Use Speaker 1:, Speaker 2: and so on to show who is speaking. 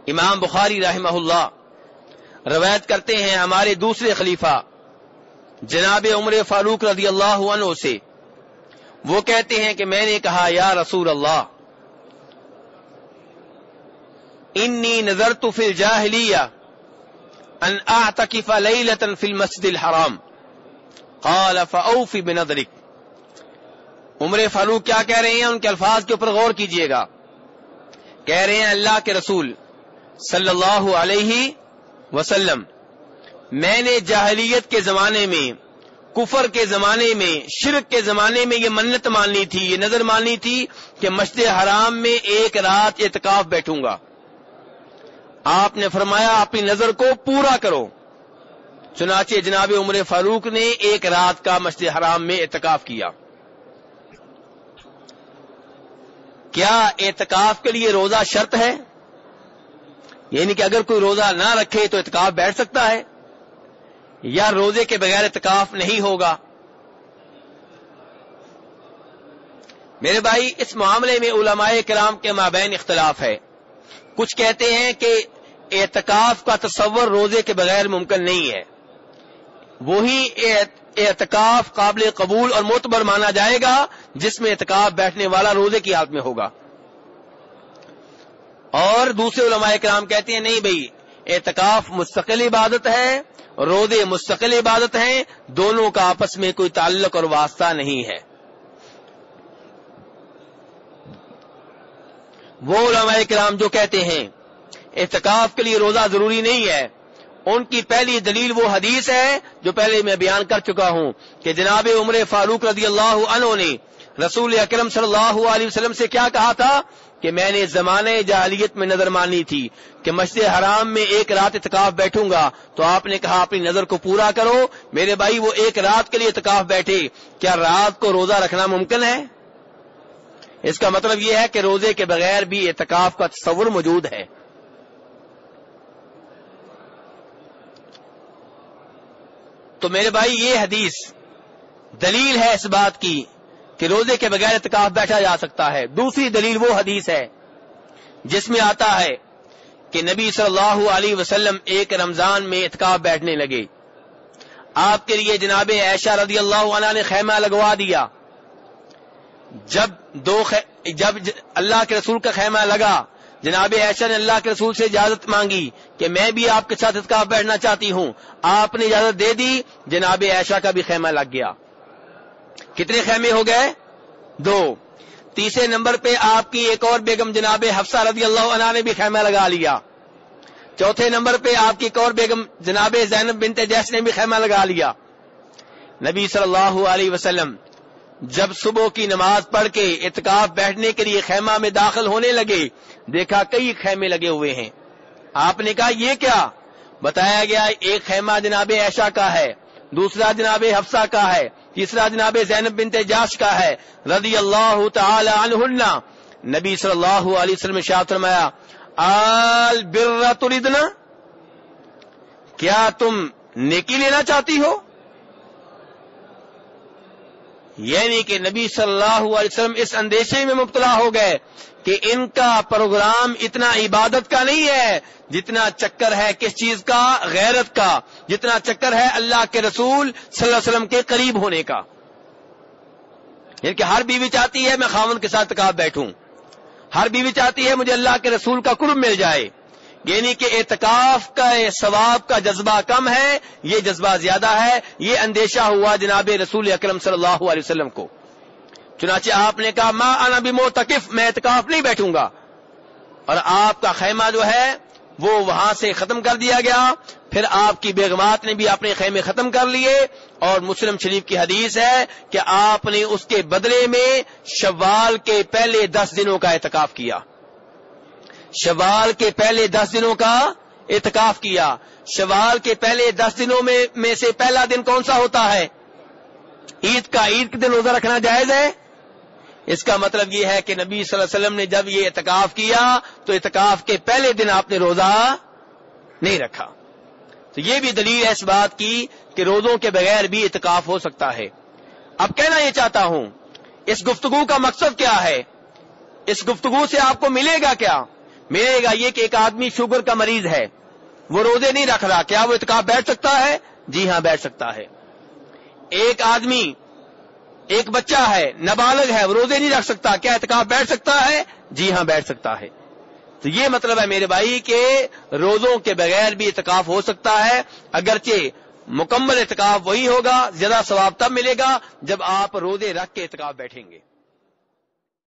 Speaker 1: امام بخاری رحمہ اللہ روایت کرتے ہیں ہمارے دوسرے خلیفہ جناب عمر فاروق رضی اللہ عنہ سے، وہ کہتے ہیں کہ میں نے کہا یا رسول اللہ انی نذرت فی الجاہلیہ ان اعتکف لیلۃ فی المسجد الحرام قال فاوف بنذرک۔ عمر فاروق کیا کہہ رہے ہیں، ان کے الفاظ کے اوپر غور کیجئے گا۔ کہہ رہے ہیں اللہ کے رسول صلی اللہ علیہ وسلم، میں نے جاہلیت کے زمانے میں، کفر کے زمانے میں، شرک کے زمانے میں یہ منت ماننی تھی، یہ نظر ماننی تھی کہ مسجد حرام میں ایک رات اعتکاف بیٹھوں گا۔ آپ نے فرمایا اپنی نظر کو پورا کرو، چنانچہ جناب عمر فاروق نے ایک رات کا مسجد حرام میں اعتکاف کیا۔ کیا اعتکاف کے لیے روزہ شرط ہے؟ یعنی کہ اگر کوئی روزہ نہ رکھے تو اعتکاف بیٹھ سکتا ہے، یا روزے کے بغیر اعتکاف نہیں ہوگا؟ میرے بھائی، اس معاملے میں علماء کرام کے مابین اختلاف ہے۔ کچھ کہتے ہیں کہ اعتکاف کا تصور روزے کے بغیر ممکن نہیں ہے، وہی اعتکاف قابل قبول اور معتبر مانا جائے گا جس میں اعتکاف بیٹھنے والا روزے کی حالت میں ہوگا۔ اور دوسرے علماء کرام کہتے ہیں نہیں بھئی، اعتکاف مستقل عبادت ہے، روزے مستقل عبادت ہیں، دونوں کا آپس میں کوئی تعلق اور واسطہ نہیں ہے۔ وہ علماء کرام جو کہتے ہیں اعتکاف کے لیے روزہ ضروری نہیں ہے، ان کی پہلی دلیل وہ حدیث ہے جو پہلے میں بیان کر چکا ہوں کہ جناب عمر فاروق رضی اللہ عنہ نے رسول اکرم صلی اللہ علیہ وسلم سے کیا کہا تھا کہ میں نے زمانے جاہلیت میں نظر مانی تھی کہ مسجد حرام میں ایک رات اعتکاف بیٹھوں گا، تو آپ نے کہا اپنی نظر کو پورا کرو۔ میرے بھائی، وہ ایک رات کے لیے اعتکاف بیٹھے، کیا رات کو روزہ رکھنا ممکن ہے؟ اس کا مطلب یہ ہے کہ روزے کے بغیر بھی اعتکاف کا تصور موجود ہے۔ تو میرے بھائی، یہ حدیث دلیل ہے اس بات کی کہ روزے کے بغیر اعتکاف بیٹھا جا سکتا ہے۔ دوسری دلیل وہ حدیث ہے جس میں آتا ہے کہ نبی صلی اللہ علیہ وسلم ایک رمضان میں اعتکاف بیٹھنے لگے، آپ کے لیے جناب عائشہ رضی اللہ عنہا نے خیمہ لگوا دیا۔ جب اللہ کے رسول کا خیمہ لگا، جناب عائشہ نے اللہ کے رسول سے اجازت مانگی کہ میں بھی آپ کے ساتھ اعتکاف بیٹھنا چاہتی ہوں، آپ نے اجازت دے دی، جناب عائشہ کا بھی خیمہ لگ گیا۔ کتنے خیمے ہو گئے؟ 2۔ تیسرے نمبر پہ آپ کی ایک اور بیگم جناب حفصہ رضی اللہ عنہا نے بھی خیمہ لگا لیا۔ چوتھے نمبر پہ آپ کی ایک اور بیگم جناب زینب بنت جحش نے بھی خیمہ لگا لیا۔ نبی صلی اللہ علیہ وسلم جب صبح کی نماز پڑھ کے اعتکاف بیٹھنے کے لیے خیمہ میں داخل ہونے لگے، دیکھا کئی خیمے لگے ہوئے ہیں۔ آپ نے کہا یہ کیا؟ بتایا گیا ایک خیمہ جناب عائشہ کا ہے، دوسرا جناب حفصہ کا ہے، تیسرا جناب زینب بنت جحش کا ہے رضی اللہ تعالی عنہن۔ نبی صلی اللہ علیہ وسلم نے ارشاد فرمایا آل بر تردنا، کیا تم نیکی لینا چاہتی ہو؟ یعنی کہ نبی صلی اللہ علیہ وسلم اس اندیشے میں مبتلا ہو گئے کہ ان کا پروگرام اتنا عبادت کا نہیں ہے جتنا چکر ہے کس چیز کا؟ غیرت کا، جتنا چکر ہے اللہ کے رسول صلی اللہ علیہ وسلم کے قریب ہونے کا۔ یعنی کہ ہر بیوی چاہتی ہے میں خاوند کے ساتھ اعتکاف بیٹھوں، ہر بیوی چاہتی ہے مجھے اللہ کے رسول کا قرب مل جائے۔ یعنی کہ اعتکاف کا ثواب کا جذبہ کم ہے، یہ جذبہ زیادہ ہے، یہ اندیشہ ہوا جناب رسول اکرم صلی اللہ علیہ وسلم کو۔ چنانچہ آپ نے کہا ما انا بمعتکف، میں اعتکاف نہیں بیٹھوں گا، اور آپ کا خیمہ جو ہے وہ وہاں سے ختم کر دیا گیا۔ پھر آپ کی بیگمات نے بھی اپنے خیمے ختم کر لیے، اور مسلم شریف کی حدیث ہے کہ آپ نے اس کے بدلے میں شوال کے پہلے 10 دنوں کا اعتکاف کیا۔ شوال کے پہلے 10 دنوں کا اعتکاف کیا۔ شوال کے پہلے 10 دنوں میں سے پہلا دن کون سا ہوتا ہے؟ عید کا۔ عید کے دن روزہ رکھنا جائز ہے؟ اس کا مطلب یہ ہے کہ نبی صلی اللہ علیہ وسلم نے جب یہ اعتکاف کیا تو اعتکاف کے پہلے دن آپ نے روزہ نہیں رکھا۔ تو یہ بھی دلیل ہے اس بات کی کہ روزوں کے بغیر بھی اعتکاف ہو سکتا ہے۔ اب کہنا یہ چاہتا ہوں اس گفتگو کا مقصد کیا ہے، اس گفتگو سے آپ کو ملے گا کیا؟ ملے گا یہ کہ ایک آدمی شوگر کا مریض ہے، وہ روزے نہیں رکھ رہا، کیا وہ اعتکاف بیٹھ سکتا ہے؟ جی ہاں بیٹھ سکتا ہے۔ ایک آدمی، ایک بچہ ہے، نابالغ ہے، وہ روزے نہیں رکھ سکتا، کیا اعتکاف بیٹھ سکتا ہے؟ جی ہاں بیٹھ سکتا ہے۔ تو یہ مطلب ہے میرے بھائی کہ روزوں کے بغیر بھی اعتکاف ہو سکتا ہے، اگرچہ مکمل اعتکاف وہی ہوگا، زیادہ ثواب تب ملے گا جب آپ روزے رکھ کے اعتکاف بیٹھیں گے۔